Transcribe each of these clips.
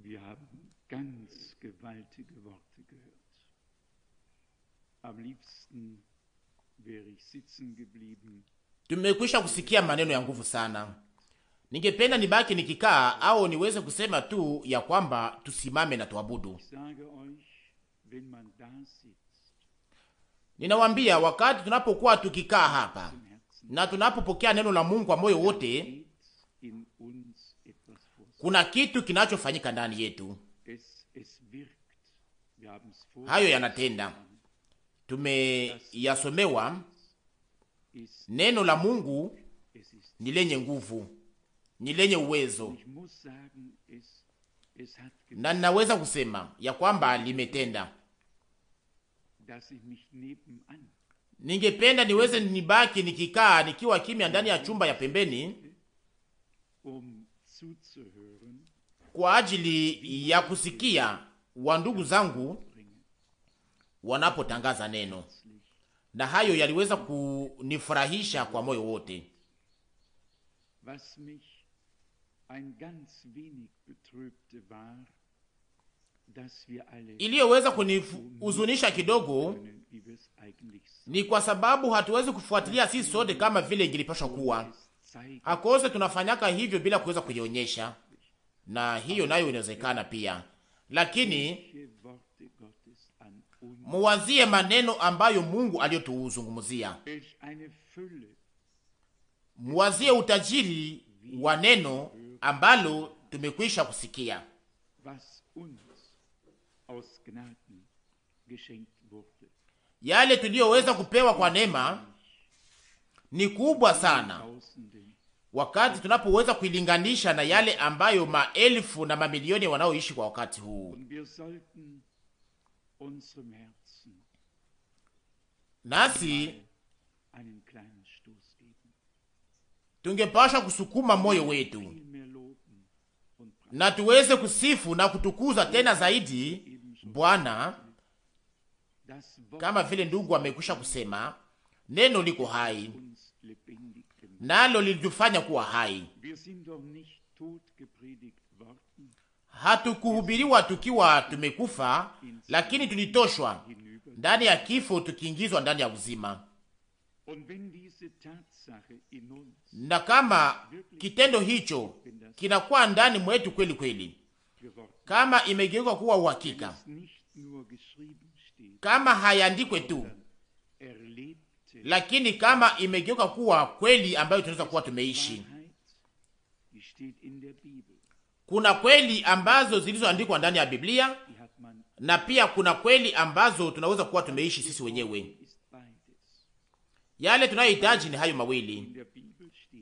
Wir haben ganz gewaltige Worte gehört. Am liebsten wäre ich sitzen geblieben. Tumekwisha kusikia maneno ya nguvu sana. Ningependa nibaki nikikaa au niweze kusema tu ya kwamba tusimame na tuabudu. Ninawambia wakati tunapokuwa tukikaa hapa na tunapopokea neno la Mungu kwa moyo wote, kuna kitu kinachofanyika ndani yetu. Hayo yanatenda. Tumeyasomewa. Neno la Mungu ni lenye nguvu, ni lenye uwezo, na ninaweza kusema ya kwamba limetenda. Ningependa niweze nibaki nikikaa nikiwa kimya ndani ya chumba ya pembeni kwa ajili ya kusikia wa ndugu zangu wanapotangaza neno, na hayo yaliweza kunifurahisha kwa moyo wote. Iliyoweza kunihuzunisha kidogo ni kwa sababu hatuwezi kufuatilia sisi sote kama vile ingilipaswa kuwa. Akose tunafanyaka hivyo bila kuweza kujionyesha, na hiyo nayo inawezekana pia, lakini muwazie maneno ambayo Mungu aliyotuzungumzia. Muwazie utajiri wa neno ambalo tumekwisha kusikia. Yale tuliyoweza kupewa kwa neema ni kubwa sana, wakati tunapoweza kuilinganisha na yale ambayo maelfu na mamilioni wanaoishi kwa wakati huu. Nasi tungepasha kusukuma moyo wetu na tuweze kusifu na kutukuza tena zaidi Bwana. Kama vile ndugu amekwisha kusema, neno liko hai, nalo lilitufanya kuwa hai. Hatukuhubiriwa tukiwa tumekufa, lakini tulitoshwa ndani ya kifo tukiingizwa ndani ya uzima. Na kama kitendo hicho kinakuwa ndani mwetu kweli kweli, kama imegeuka kuwa uhakika, kama hayandikwe tu, lakini kama imegeuka kuwa kweli ambayo tunaweza kuwa tumeishi. Kuna kweli ambazo zilizoandikwa ndani ya Biblia, na pia kuna kweli ambazo tunaweza kuwa tumeishi sisi wenyewe. Yale tunayohitaji ni hayo mawili: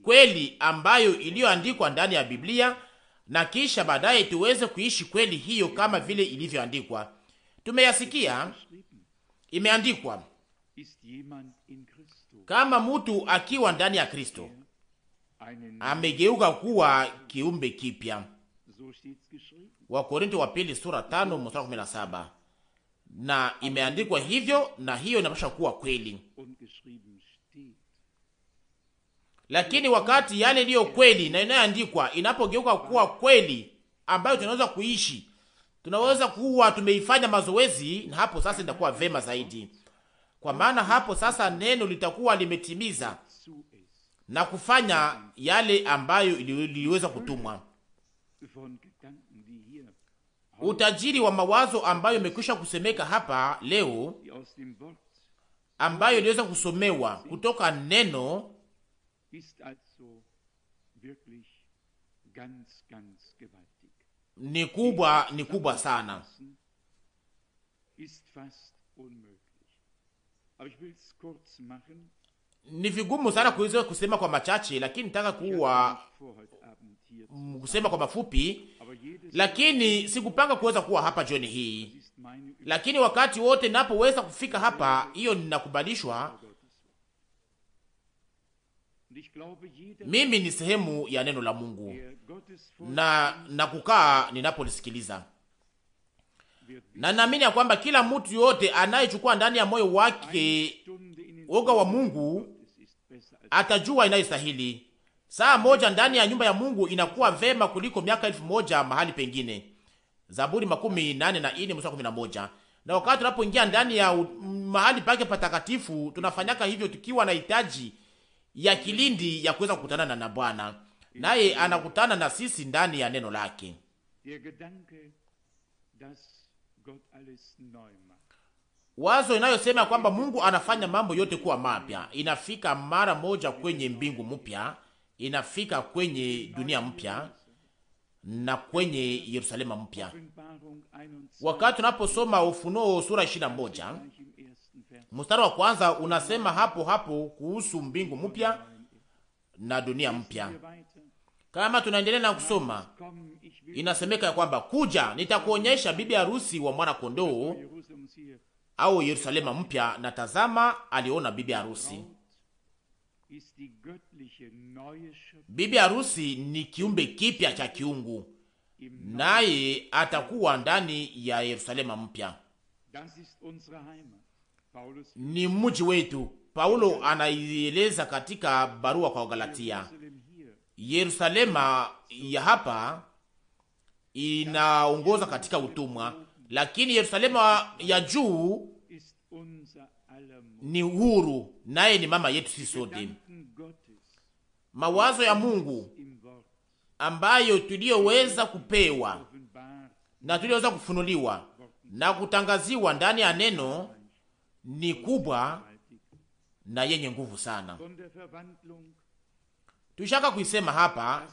kweli ambayo iliyoandikwa ndani ya Biblia, na kisha baadaye tuweze kuishi kweli hiyo kama vile ilivyoandikwa. Tumeyasikia, imeandikwa, kama mtu akiwa ndani ya Kristo amegeuka kuwa kiumbe kipya. Wakorintho wa pili sura 5 mstari 17. Na imeandikwa hivyo, na hiyo inapaswa kuwa kweli. Lakini wakati yale iliyo kweli na inayoandikwa inapogeuka kuwa kweli ambayo tunaweza kuishi, tunaweza kuwa tumeifanya mazoezi, na hapo sasa itakuwa vema zaidi, kwa maana hapo sasa neno litakuwa limetimiza na kufanya yale ambayo iliweza kutumwa. Utajiri wa mawazo ambayo imekwisha kusemeka hapa leo, ambayo iliweza kusomewa kutoka neno, ni kubwa sana. Ni vigumu sana kuweza kusema kwa machache, lakini nitaka kusema kwa mafupi. Lakini sikupanga kuweza kuwa hapa jioni hii, lakini wakati wote napoweza kufika hapa, hiyo ninakubalishwa. Mimi ni sehemu ya neno la Mungu na kukaa ninapolisikiliza, na naamini ya kwamba kila mtu yote anayechukua ndani ya moyo wake woga wa Mungu atajua inayostahili. Saa moja ndani ya nyumba ya Mungu inakuwa vema kuliko miaka 1000 mahali pengine. Zaburi 84 mstari 11. Na wakati tunapoingia ndani ya mahali pake patakatifu, tunafanyaka hivyo tukiwa na hitaji ya kilindi ya kuweza kukutana na Bwana, naye anakutana na sisi ndani ya neno lake. Wazo inayosema kwamba Mungu anafanya mambo yote kuwa mapya inafika mara moja kwenye mbingu mpya, inafika kwenye dunia mpya na kwenye Yerusalema mpya. Wakati tunaposoma Ufunuo sura 21 mstari wa kwanza, unasema hapo hapo kuhusu mbingu mpya na dunia mpya. Kama tunaendelea na kusoma, inasemeka ya kwamba kuja, nitakuonyesha bibi harusi wa mwana kondoo au Yerusalema mpya, na tazama, aliona bibi harusi. Bibi harusi ni kiumbe kipya cha kiungu, naye atakuwa ndani ya Yerusalema mpya. Ni mji wetu. Paulo anaieleza katika barua kwa Galatia. Yerusalema ya hapa inaongoza katika utumwa, lakini Yerusalema ya juu ni huru, naye ni mama yetu sisi sote. Mawazo ya Mungu ambayo tuliyoweza kupewa na tuliyoweza kufunuliwa na kutangaziwa ndani ya neno ni kubwa na yenye nguvu sana. Tushaka kuisema hapa,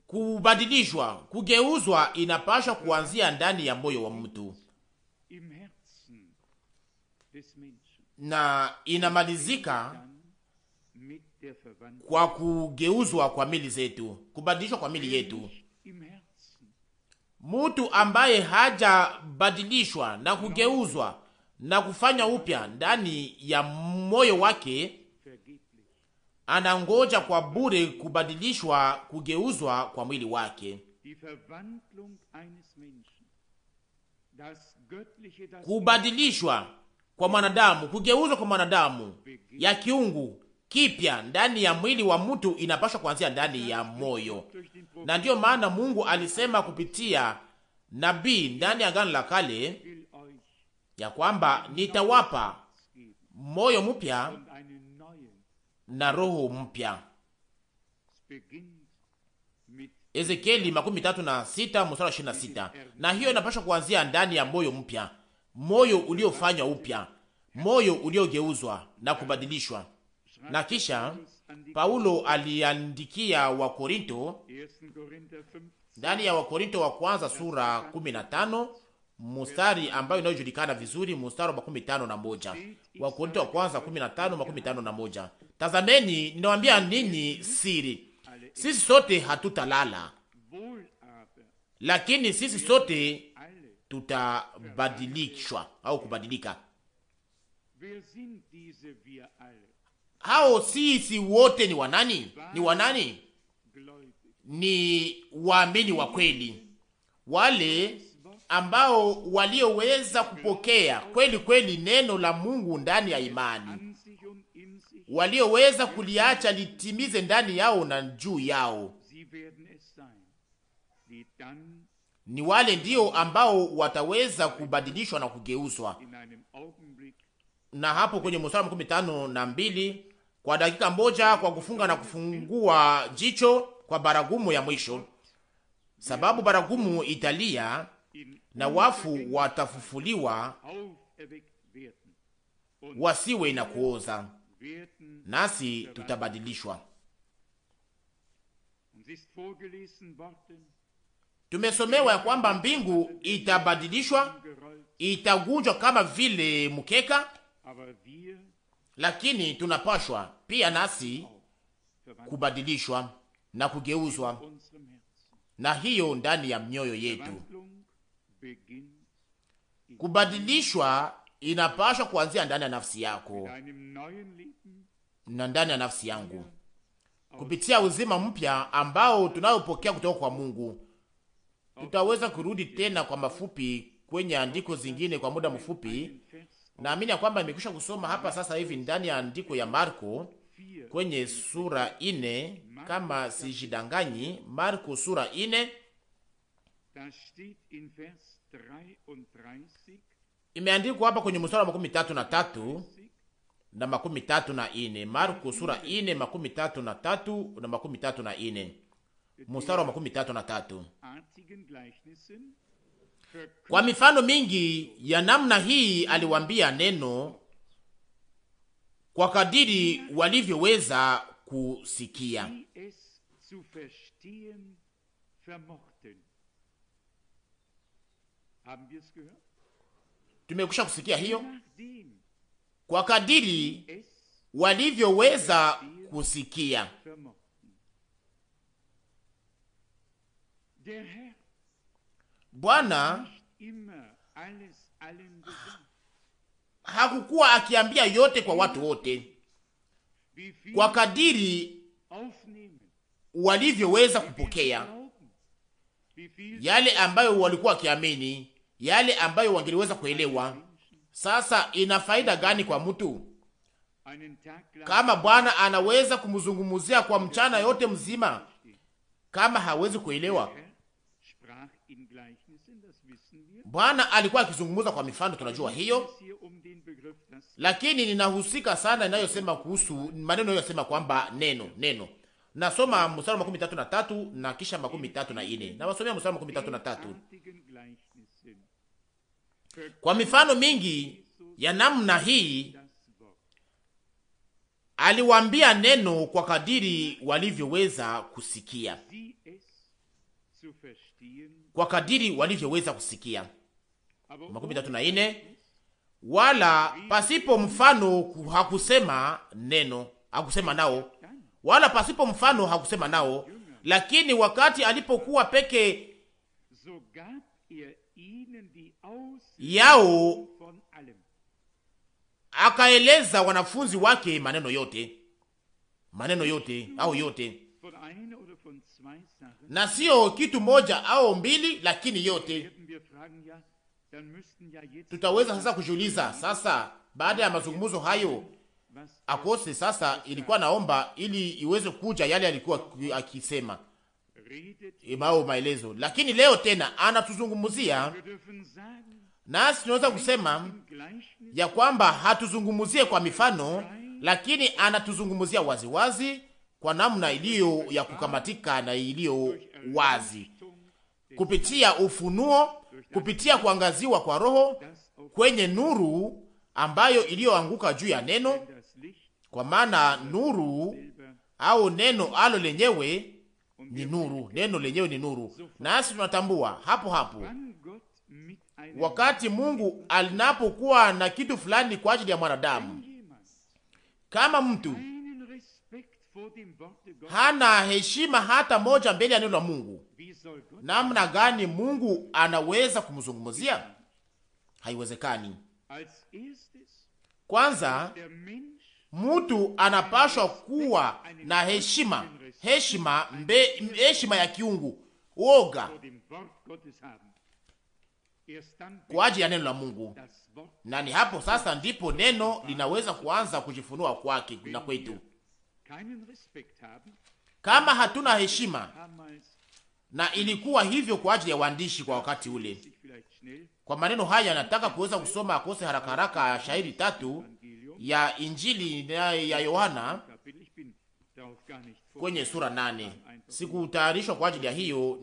kubadilishwa, kugeuzwa inapaswa kuanzia ndani ya moyo wa mtu na inamalizika kwa kugeuzwa kwa mili zetu, kubadilishwa kwa mili yetu. Mtu ambaye hajabadilishwa na kugeuzwa na kufanya upya ndani ya moyo wake anangoja kwa bure kubadilishwa, kugeuzwa kwa mwili wake. Kubadilishwa kwa mwanadamu, kugeuzwa kwa mwanadamu ya kiungu kipya ndani ya mwili wa mtu inapaswa kuanzia ndani ya moyo. Na ndiyo maana Mungu alisema kupitia nabii ndani ya Agano la Kale ya kwamba nitawapa moyo mpya na roho mpya. Ezekieli 36 mstari 26. Na hiyo inapaswa kuanzia ndani ya moyo mpya, moyo uliofanywa upya, moyo uliogeuzwa na kubadilishwa. Na kisha Paulo aliandikia Wakorinto ndani ya Wakorinto wa kwanza sura 15 mstari ambayo inayojulikana vizuri, mstari wa 15. Wakorinto wa kwanza 15:15. Tazameni, ninawaambia ninyi siri, sisi sote hatutalala, lakini sisi sote tutabadilishwa au kubadilika. Hao sisi wote ni wanani? Ni wanani? Ni waamini wa kweli, wale ambao walioweza kupokea kweli kweli neno la Mungu ndani ya imani, walioweza kuliacha litimize ndani yao na juu yao. Ni wale ndio ambao wataweza kubadilishwa na kugeuzwa. Na hapo kwenye mstari wa 15:2, kwa dakika moja, kwa kufunga na kufungua jicho kwa baragumu ya mwisho, sababu baragumu italia na wafu watafufuliwa wasiwe na kuoza, nasi tutabadilishwa. Tumesomewa ya kwamba mbingu itabadilishwa, itagunjwa kama vile mkeka, lakini tunapashwa pia nasi kubadilishwa na kugeuzwa, na hiyo ndani ya mioyo yetu. Kubadilishwa inapashwa kuanzia ndani ya nafsi yako na ndani ya nafsi yangu, kupitia uzima mpya ambao tunayopokea kutoka kwa Mungu. Tutaweza kurudi tena kwa mafupi kwenye andiko zingine kwa muda mfupi. Naamini ya kwamba imekwisha kusoma hapa sasa hivi ndani ya andiko ya Marko kwenye sura 4, kama sijidanganyi, Marko sura 4 Imeandikwa hapa kwenye mstari wa 33 na 34, Marko sura 4 33 na 34, mstari wa 33. Kwa mifano mingi ya namna hii aliwaambia neno kwa kadiri walivyoweza kusikia. Tumekwisha kusikia hiyo, kwa kadiri walivyoweza kusikia. Bwana hakukuwa akiambia yote kwa watu wote, kwa kadiri walivyoweza kupokea yale ambayo walikuwa wakiamini, yale ambayo wangeliweza kuelewa. Sasa ina faida gani kwa mtu kama Bwana anaweza kumzungumzia kwa mchana yote mzima, kama hawezi kuelewa? Bwana alikuwa akizungumza kwa mifano, tunajua hiyo, lakini ninahusika sana inayosema kuhusu maneno yanayosema kwamba neno. Nasoma mstari wa 33 na kisha 34. Na wasomea mstari wa 33. Kwa mifano mingi ya namna hii aliwaambia neno kwa kadiri walivyoweza kusikia. Kwa kadiri walivyoweza kusikia. 34. Wala pasipo mfano hakusema neno, hakusema nao. Wala pasipo mfano hakusema nao, lakini wakati alipokuwa peke yao akaeleza wanafunzi wake maneno yote au yote, na sio kitu moja au mbili, lakini yote. Tutaweza sasa kujiuliza sasa, baada ya mazungumzo hayo akose sasa, ilikuwa naomba ili iweze kuja yale alikuwa akisema ibao maelezo, lakini leo tena anatuzungumzia, nasi tunaweza kusema ya kwamba hatuzungumuzie kwa mifano, lakini anatuzungumzia waziwazi kwa namna iliyo ya kukamatika na iliyo wazi, kupitia ufunuo, kupitia kuangaziwa kwa Roho kwenye nuru ambayo iliyoanguka juu ya neno. Kwa maana nuru au neno alo lenyewe ni nuru, neno lenyewe ni nuru. Nasi tunatambua hapo wakati Mungu alinapokuwa na kitu fulani kwa ajili ya mwanadamu, kama mtu hana heshima hata moja mbele ya neno la Mungu, namna gani Mungu anaweza kumzungumzia? Haiwezekani. Kwanza mtu anapashwa kuwa na heshima ya kiungu, woga kwa ajili ya neno la Mungu. Na ni hapo sasa ndipo neno linaweza kuanza kujifunua kwake na kwetu. Kama hatuna heshima, na ilikuwa hivyo kwa ajili ya waandishi kwa wakati ule. Kwa maneno haya nataka kuweza kusoma akose haraka shairi 3 ya Injili ya Yohana kwenye sura 8. Sikutayarishwa kwa ajili ya hiyo,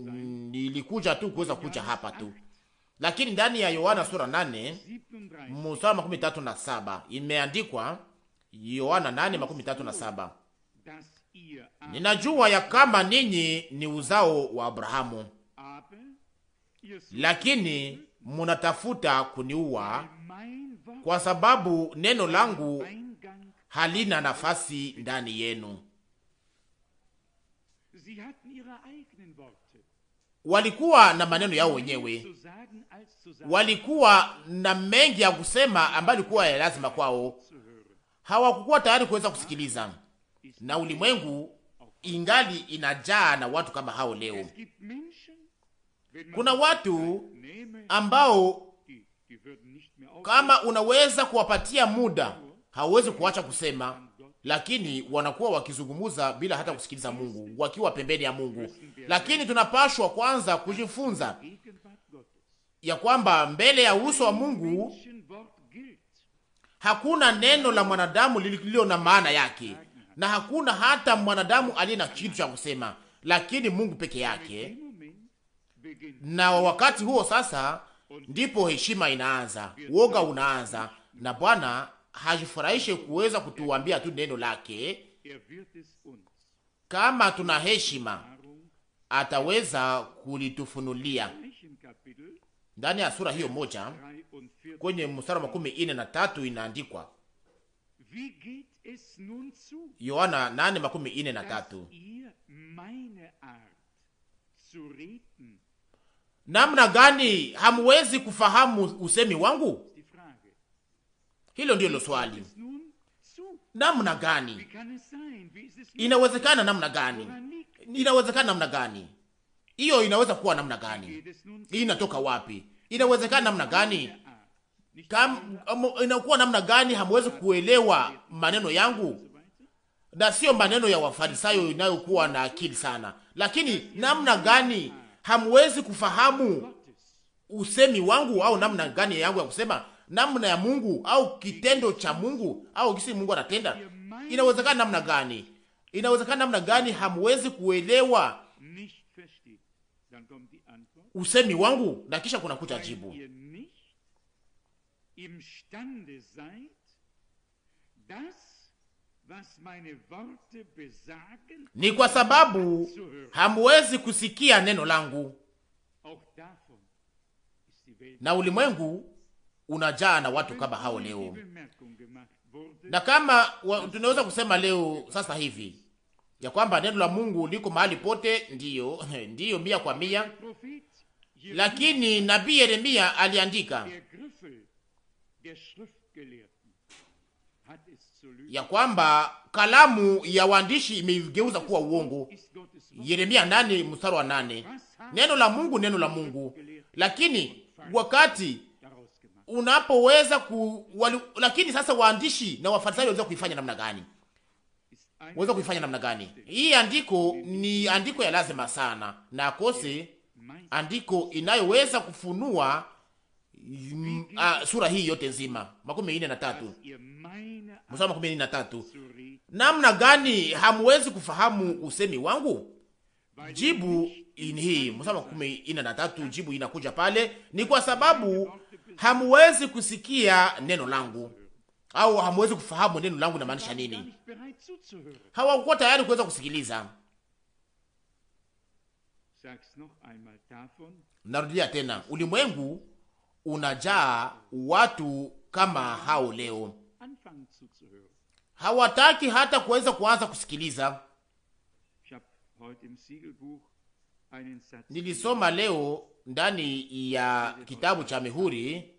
nilikuja tu kuweza kuja hapa tu. Lakini ndani ya Yohana sura 8 mstari wa 37 imeandikwa, Yohana 8:37, ninajua ya kama ninyi ni uzao wa Abrahamu, lakini munatafuta kuniua, kwa sababu neno langu halina nafasi ndani yenu. Walikuwa na maneno yao wenyewe, walikuwa na mengi ya kusema ambayo ilikuwa ya lazima kwao. Hawakukuwa tayari kuweza kusikiliza, na ulimwengu ingali inajaa na watu kama hao leo. Kuna watu ambao kama unaweza kuwapatia muda, hauwezi kuacha kusema, lakini wanakuwa wakizungumuza bila hata kusikiliza Mungu, wakiwa pembeni ya Mungu. Lakini tunapashwa kwanza kujifunza ya kwamba mbele ya uso wa Mungu hakuna neno la mwanadamu lililo na maana yake, na hakuna hata mwanadamu aliye na kitu cha kusema, lakini Mungu peke yake. Na wakati huo sasa ndipo heshima inaanza, woga unaanza, na Bwana hajifurahishe kuweza kutuambia tu neno lake. Kama tuna heshima, ataweza kulitufunulia. Ndani ya sura hiyo moja kwenye mstari wa 43 inaandikwa, Yohana 8:43, namna gani hamuwezi kufahamu usemi wangu? Hilo ndilo swali. Namna gani? Inawezekana namna gani? Inawezekana namna gani? Hiyo inaweza kuwa namna gani? Hii inatoka wapi? Inawezekana namna gani? Inakuwa namna gani hamwezi kuelewa maneno yangu? Na sio maneno ya Wafarisayo inayokuwa na akili sana. Lakini namna gani hamwezi kufahamu usemi wangu, au namna gani yangu ya kusema, namna ya Mungu au kitendo cha Mungu au kisi Mungu anatenda? Inawezekana namna gani? Inawezekana namna gani hamwezi kuelewa usemi wangu? Na kisha kuna kuja jibu, ni kwa sababu hamwezi kusikia neno langu. Na ulimwengu unajaa na watu kama hao leo. Na kama tunaweza kusema leo sasa hivi ya kwamba neno la Mungu liko mahali pote, ndiyo 100%. Lakini nabii Yeremia aliandika ya kwamba kalamu ya waandishi imeigeuza kuwa uongo. Yeremia 8:8. Neno la Mungu. Lakini wakati unapoweza lakini sasa waandishi na Wafarisayo waweza kuifanya namna gani? Waweza kuifanya namna gani? Hii andiko ni andiko ya lazima sana, na akose andiko inayoweza kufunua sura hii yote nzima. 43 mstari 43. Namna gani hamwezi kufahamu usemi wangu? Jibu ni hii, mstari 43, jibu inakuja pale, ni kwa sababu hamwezi kusikia neno langu, au hamwezi kufahamu neno langu na maanisha nini. Hawakuwa tayari kuweza kusikiliza. Narudia tena, ulimwengu unajaa watu kama hao leo. Hawataki hata kuweza kuanza kusikiliza. Nilisoma leo ndani ya kitabu cha Mihuri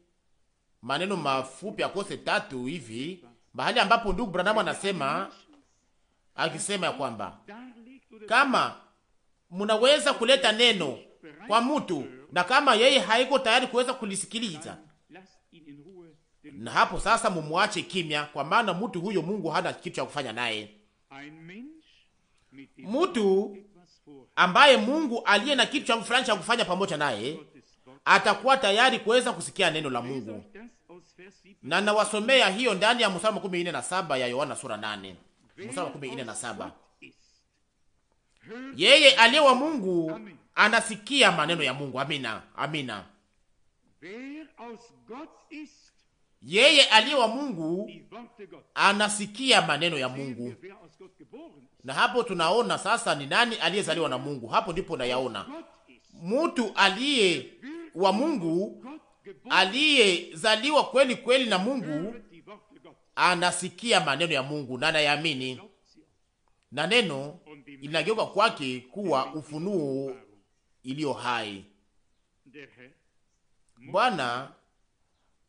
maneno mafupi akose 3 hivi, mahali ambapo ndugu Branham anasema, akisema ya kwamba kama mnaweza kuleta neno kwa mtu na kama yeye haiko tayari kuweza kulisikiliza, na hapo sasa mumwache kimya, kwa maana mtu huyo Mungu hana kitu cha kufanya naye. Mtu ambaye Mungu aliye na kitu cha fulani cha kufanya pamoja naye atakuwa tayari kuweza kusikia neno la Mungu. Na nawasomea hiyo ndani ya mstari 47 ya Yohana sura 8. Mstari 47. Yeye aliye wa Mungu anasikia maneno ya Mungu. Amina. Amina. Yeye aliye wa Mungu anasikia maneno ya Mungu. Na hapo tunaona sasa ni nani aliyezaliwa na Mungu. Hapo ndipo nayaona mtu aliye wa Mungu, aliyezaliwa kweli kweli na Mungu, anasikia maneno ya Mungu na anayaamini, na neno linageuka kwake kuwa ufunuo iliyo hai. Bwana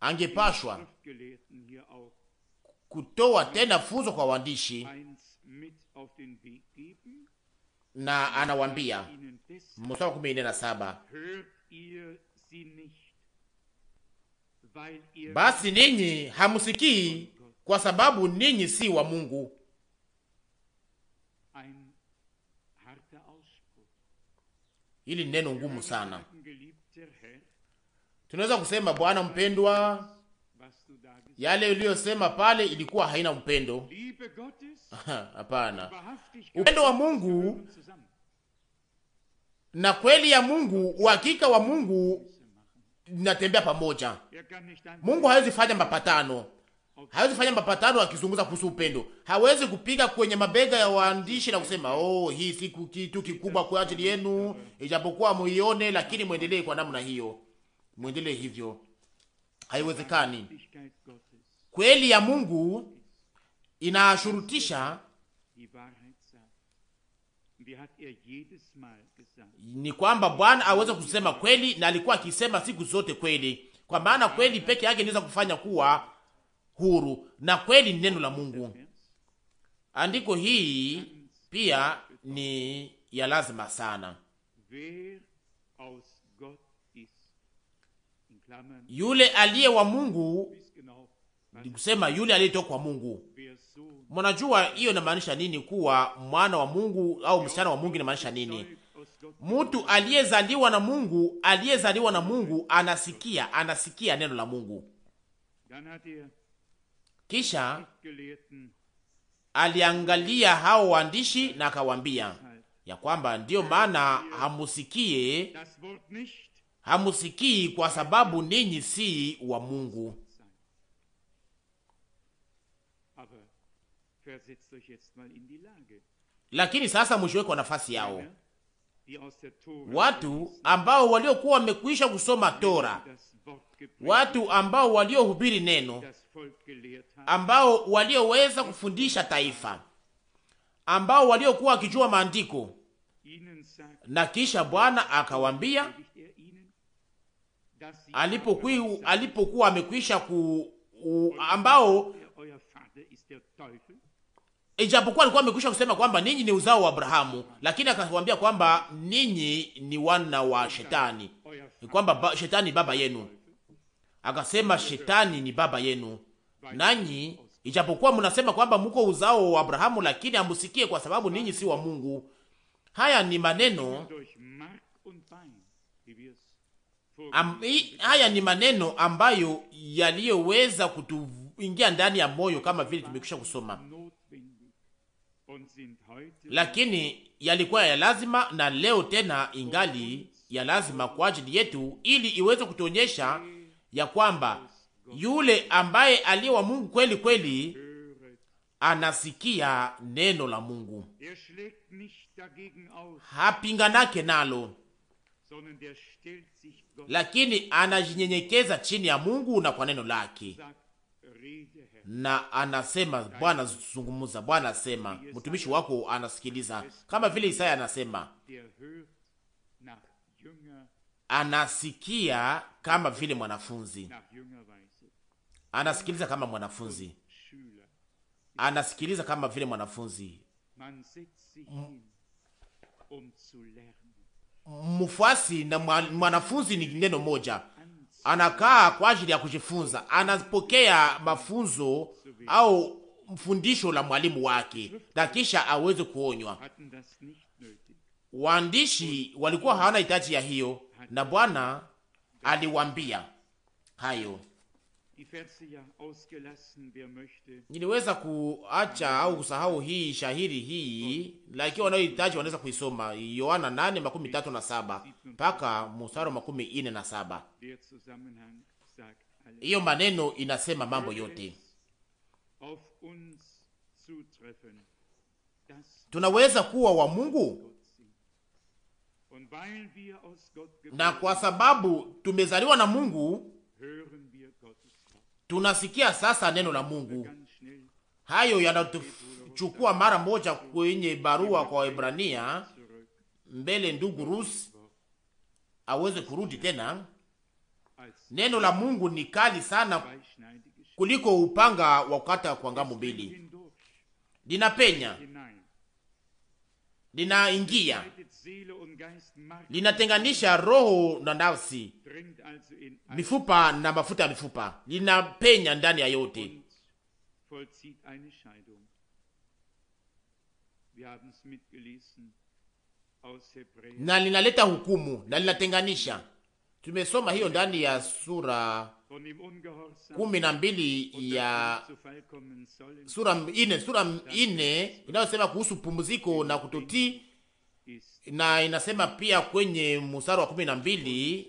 angepashwa kutoa tena funzo kwa waandishi, na anawambia mstari 17, basi ninyi hamusikii kwa sababu ninyi si wa Mungu. Hili ni neno ngumu sana. Tunaweza kusema Bwana mpendwa, yale uliyosema pale ilikuwa haina upendo. Hapana, upendo wa Mungu na kweli ya Mungu, uhakika wa Mungu natembea pamoja. Mungu hawezi fanya mapatano, hawezi fanya mapatano akizungumza kuhusu upendo. Hawezi kupiga kwenye mabega ya waandishi na kusema hii si kitu kikubwa kwa ajili yenu, ijapokuwa muione, lakini muendelee kwa namna hiyo, muendelee hivyo. Haiwezekani. Kweli ya Mungu inashurutisha ni kwamba Bwana aweze kusema kweli, na alikuwa akisema siku zote kweli, kwa maana kweli peke yake inaweza kufanya kuwa huru, na kweli ni neno la Mungu. Andiko hii pia ni ya lazima sana. Yule aliye wa Mungu, ni kusema yule aliyetoka kwa Mungu. Mnajua hiyo inamaanisha nini? Kuwa mwana wa Mungu au msichana wa Mungu inamaanisha nini? Mtu aliyezaliwa na Mungu, aliyezaliwa na Mungu anasikia neno la Mungu. Kisha aliangalia hao waandishi na akawaambia ya kwamba ndiyo maana hamusikii kwa sababu ninyi si wa Mungu. Lakini sasa mshiweke kwa nafasi yao. Watu ambao waliokuwa wamekwisha kusoma Tora, watu ambao waliohubiri neno, ambao walioweza kufundisha taifa, ambao waliokuwa wakijua maandiko, na kisha Bwana akawaambia alipokuwa amekwisha ambao ijapokuwa alikuwa amekwisha kusema kwamba ninyi ni uzao wa Abrahamu, lakini akawaambia kwamba ninyi ni wana wa Shetani, kwamba Shetani baba yenu. Akasema Shetani ni baba yenu, nanyi ijapokuwa mnasema kwamba mko uzao wa Abrahamu, lakini hamusikie kwa sababu ninyi si wa Mungu. Haya ni maneno haya ni maneno ambayo yaliyoweza kutuingia ndani ya moyo kama vile tumekwisha kusoma, lakini yalikuwa ya lazima, na leo tena ingali ya lazima kwa ajili yetu, ili iweze kutuonyesha ya kwamba yule ambaye aliye wa Mungu kweli kweli anasikia neno la Mungu, hapinganake nalo, lakini anajinyenyekeza chini ya Mungu na kwa neno lake, na anasema Bwana zungumuza, Bwana asema, mtumishi wako anasikiliza, kama vile Isaya anasema anasikia kama vile mwanafunzi, anasikiliza kama mwanafunzi, anasikiliza kama vile mwanafunzi. Mfuasi na mwanafunzi ni neno moja, anakaa kwa ajili ya kujifunza, anapokea mafunzo au mfundisho la mwalimu wake, na kisha aweze kuonywa. Waandishi walikuwa hawana hitaji ya hiyo, na Bwana aliwaambia hayo. Niliweza kuacha au kusahau hii shahiri hii, lakini wanaohitaji wanaweza kuisoma Yohana 8:37 mpaka mstari 47. Hiyo maneno inasema mambo yote. Tunaweza kuwa wa Mungu, na kwa sababu tumezaliwa na Mungu tunasikia sasa neno la Mungu. Hayo yanatuchukua mara moja kwenye barua kwa Waebrania, mbele ndugu Rus aweze kurudi tena. Neno la Mungu ni kali sana kuliko upanga wa kukata kwa ngambo mbili, linapenya, linaingia, linatenganisha roho na nafsi, mifupa na mafuta ya mifupa, linapenya ndani ya yote. na linaleta hukumu na linatenganisha. Tumesoma hiyo ndani ya sura 12 ya sura 4 inayosema kuhusu pumziko na kutotii, na inasema pia kwenye mstari wa 12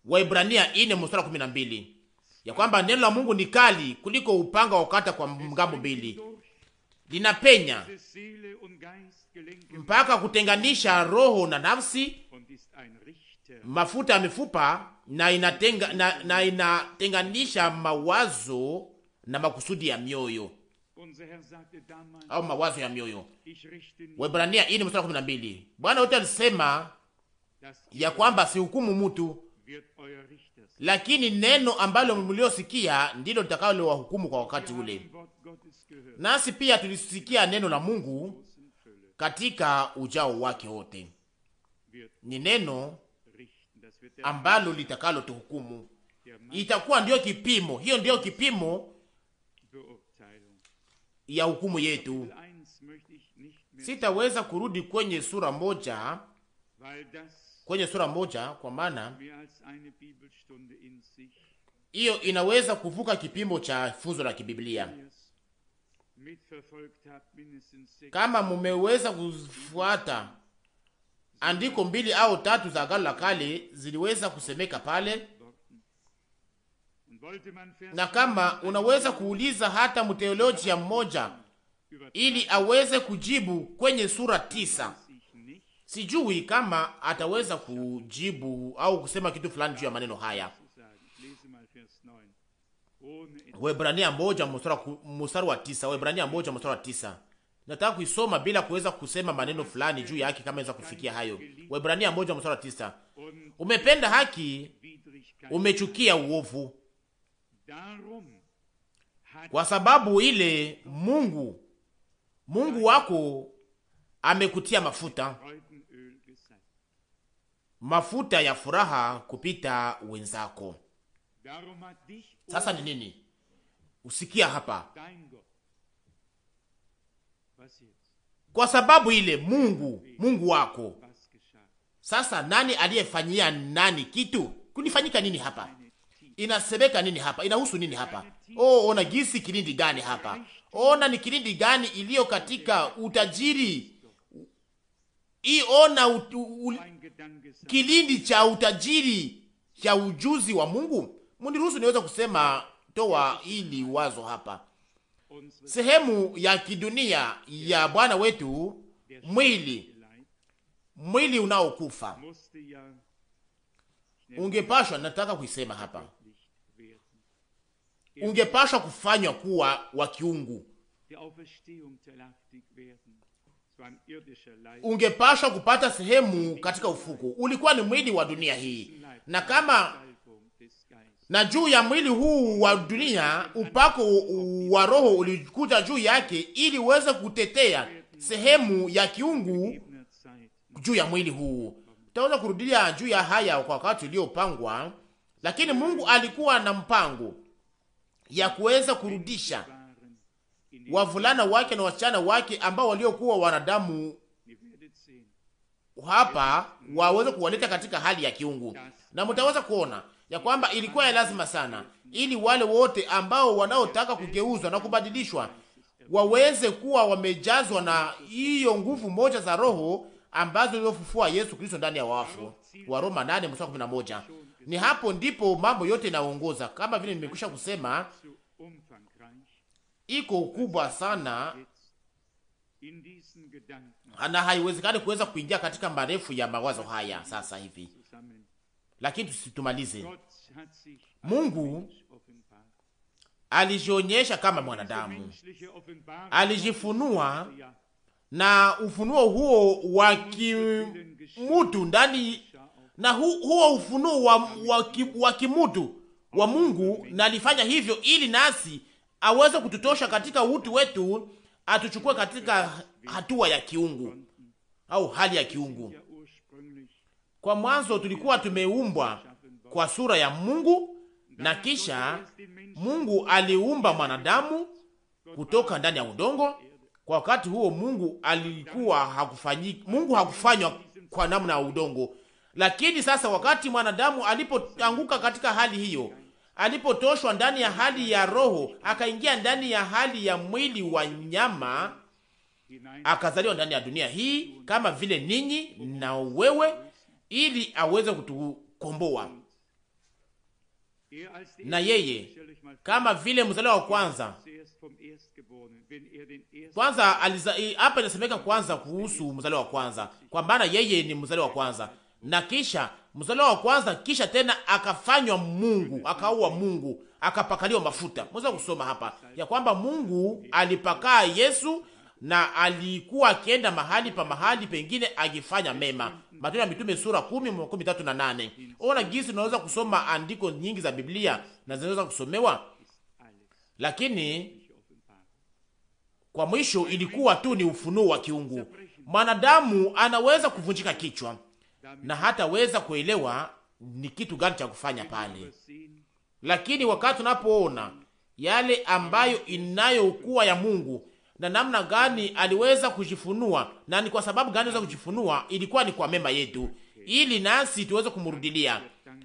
Waebrania 4 mstari wa 12 ya kwamba neno la Mungu ni kali kuliko upanga wa kukata kwa ngambo mbili, linapenya mpaka kutenganisha roho na nafsi, mafuta ya mifupa, na inatenganisha mawazo na makusudi ya mioyo au mawazo ya mioyo. Waebrania 4 mstari wa 12. Bwana wote alisema ya kwamba si hukumu mtu, lakini neno ambalo mliosikia ndilo litakalo wahukumu kwa wakati ule. Nasi pia tulisikia neno la Mungu katika ujao wake wote. Ni neno ambalo litakalo tuhukumu. Itakuwa ndio kipimo, hiyo ndio kipimo ya hukumu yetu. Sitaweza kurudi kwenye sura moja, kwa maana hiyo inaweza kuvuka kipimo cha funzo la kibiblia. Kama mumeweza kufuata andiko 2 au 3 za Agano la Kale, ziliweza kusemeka pale, na kama unaweza kuuliza hata mteolojia mmoja ili aweze kujibu kwenye sura 9, sijui kama ataweza kujibu au kusema kitu fulani juu ya maneno haya. Waebrania 1 mstari wa 9, Waebrania 1 mstari wa 9. Nataka kuisoma bila kuweza kusema maneno fulani juu yake kama inaweza kufikia hayo. Waebrania 1 mstari wa 9. Umependa haki, umechukia uovu. Kwa sababu ile Mungu wako amekutia mafuta ya furaha kupita wenzako. Sasa ni nini? Usikia hapa. Kwa sababu ile Mungu wako. Sasa nani aliyefanyia nani kitu? Kunifanyika nini hapa? Inasemeka nini hapa? Inahusu nini hapa? Ona gisi kilindi gani hapa? Ona ni kilindi gani iliyo katika utajiri. Ona kilindi cha utajiri cha ujuzi wa Mungu. Muniruhusu niweza kusema toa ili wazo hapa. Sehemu ya kidunia ya Bwana wetu, mwili unaokufa, ungepashwa, nataka kuisema hapa, ungepashwa kufanywa kuwa wa kiungu. Ungepashwa kupata sehemu katika ufuko. Ulikuwa ni mwili wa dunia hii, na kama na juu ya mwili huu wa dunia upako wa roho ulikuja juu yake, ili uweze kutetea sehemu ya kiungu juu ya mwili huu. Tutaweza kurudia juu ya haya kwa wakati uliopangwa, lakini Mungu alikuwa na mpango ya kuweza kurudisha wavulana wake na wasichana wake ambao waliokuwa wanadamu hapa, waweze kuwaleta katika hali ya kiungu. Na mtaweza kuona ya kwamba ilikuwa ya lazima sana, ili wale wote ambao wanaotaka kugeuzwa na kubadilishwa waweze kuwa wamejazwa na hiyo nguvu moja za roho ambazo zilizofufua Yesu Kristo ndani ya wafu. Wa Roma 8:11. Ni hapo ndipo mambo yote inaongoza. Kama vile nimekwisha kusema, iko kubwa sana na haiwezekani kuweza kuingia katika marefu ya mawazo haya sasa hivi, lakini tusitumalize. Mungu alijionyesha kama mwanadamu, alijifunua, na ufunuo huo wa kimutu ndani, na huo ufunuo wa kimutu wa Mungu, na alifanya hivyo ili nasi aweze kututosha katika utu wetu, atuchukue katika hatua ya kiungu au hali ya kiungu. Kwa mwanzo tulikuwa tumeumbwa kwa sura ya Mungu, na kisha Mungu aliumba mwanadamu kutoka ndani ya udongo Kwa wakati huo Mungu hakufanywa kwa namna ya udongo. Lakini sasa wakati mwanadamu alipoanguka katika hali hiyo, alipotoshwa ndani ya hali ya roho, akaingia ndani ya hali ya mwili wa nyama, akazaliwa ndani ya dunia hii kama vile ninyi na wewe, ili aweze kutukomboa. Na yeye kama vile mzaliwa wa kwanza, hapa inasemeka kwanza kuhusu mzaliwa wa kwanza, kwa maana yeye ni mzaliwa wa kwanza, na kisha mzaliwa wa kwanza, kisha tena akafanywa Mungu, akaua Mungu, akapakaliwa mafuta. Mweza kusoma hapa ya kwamba Mungu alipakaa Yesu na alikuwa akienda mahali pengine akifanya mema. Matendo ya Mitume sura 10:38. Ona jinsi unaweza kusoma andiko nyingi za Biblia na zinaweza kusomewa, lakini kwa mwisho ilikuwa tu ni ufunuo wa kiungu. Mwanadamu anaweza kuvunjika kichwa na hataweza kuelewa ni kitu gani cha kufanya pale, lakini wakati unapoona yale ambayo inayokuwa ya Mungu na namna gani aliweza kujifunua, na ni kwa sababu gani aliweza kujifunua, ilikuwa ni kwa mema yetu, ili nasi tuweze kumrudilia.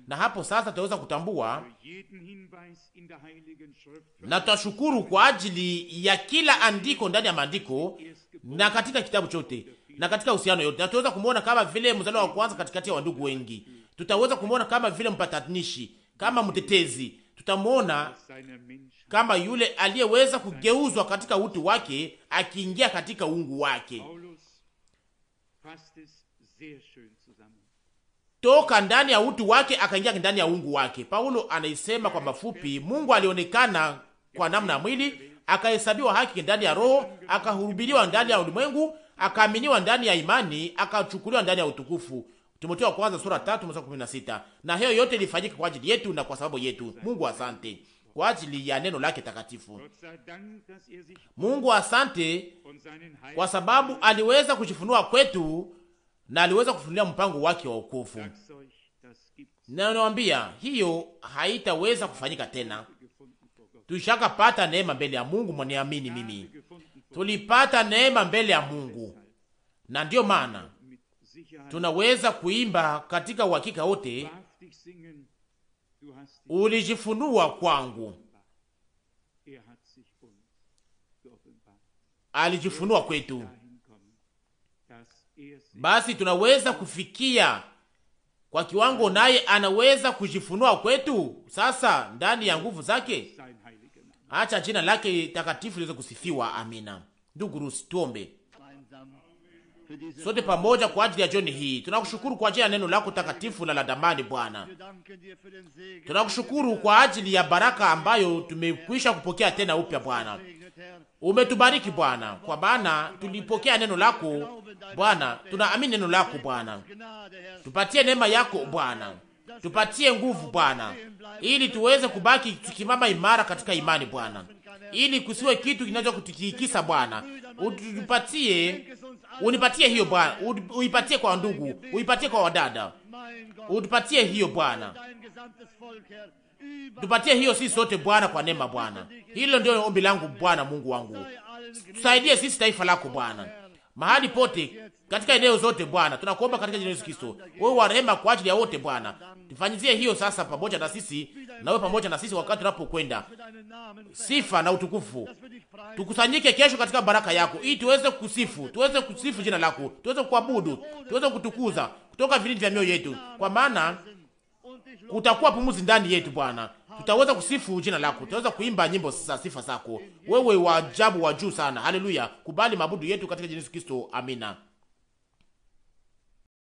Na hapo sasa tutaweza kutambua na tutashukuru kwa ajili ya kila andiko ndani ya maandiko na katika kitabu chote na katika uhusiano yote, na tutaweza kumuona kama vile mzaliwa wa kwanza katikati ya wandugu wengi. Tutaweza kumuona kama vile mpatanishi, kama mtetezi. Tutamuona kama yule aliyeweza kugeuzwa katika utu wake, akiingia katika uungu wake, toka ndani ya utu wake akaingia ndani ya uungu wake. Paulo anaisema kwa mafupi, Mungu alionekana kwa namna ya mwili, akahesabiwa haki ndani ya roho, akahubiriwa ndani ya ulimwengu, akaaminiwa ndani ya imani, akachukuliwa ndani ya utukufu. Timotheo wa kwanza sura 3:16. Na hiyo yote ilifanyika kwa ajili yetu na kwa sababu yetu. Mungu asante kwa ajili ya neno lake takatifu. Mungu asante kwa sababu aliweza kujifunua kwetu na aliweza kufunulia mpango wake wa wokovu. Na nawaambia hiyo haitaweza kufanyika tena. Tushakapata neema mbele ya Mungu, mwaniamini mimi. Tulipata neema mbele ya Mungu. Na ndio maana tunaweza kuimba katika uhakika wote, ulijifunua kwangu. Alijifunua kwetu. Basi tunaweza kufikia kwa kiwango naye anaweza kujifunua kwetu sasa ndani ya nguvu zake. Acha jina lake takatifu liweze kusifiwa. Amina. Ndugu Rusi, tuombe sote pamoja kwa ajili ya jioni hii. Tunakushukuru kwa ajili ya neno lako takatifu na la damani Bwana. Tunakushukuru kwa ajili ya baraka ambayo tumekwisha kupokea tena upya Bwana. Umetubariki Bwana, kwa maana tulipokea neno lako Bwana. Tunaamini neno lako Bwana. Tupatie neema yako Bwana. Tupatie nguvu Bwana, ili tuweze kubaki tukimama imara katika imani Bwana, ili kusiwe kitu kinacho kutikisa Bwana. Unipatie hiyo Bwana, uipatie kwa ndugu, uipatie kwa wadada, utupatie hiyo Bwana, tupatie hiyo sisi sote Bwana, kwa neema Bwana. Hilo ndio ombi langu Bwana Mungu wangu. Tusaidie sisi taifa lako Bwana, mahali pote katika eneo zote Bwana, tunakuomba katika jina la Yesu Kristo. Wewe wa rehema kwa ajili ya wote Bwana, tufanyizie hiyo sasa pamoja na sisi, na wewe pamoja na sisi wakati tunapokwenda. Sifa na utukufu. Tukusanyike kesho katika baraka yako, ili tuweze kusifu jina lako, tuweze kuabudu, tuweze kutukuza kutoka vilindi vya mioyo yetu, kwa maana utakuwa pumuzi ndani yetu Bwana. Tutaweza kusifu jina lako, tutaweza kuimba nyimbo za sifa zako. Wewe wa ajabu, wa juu sana. Haleluya. Kubali mabudu yetu katika jina la Yesu Kristo. Amina.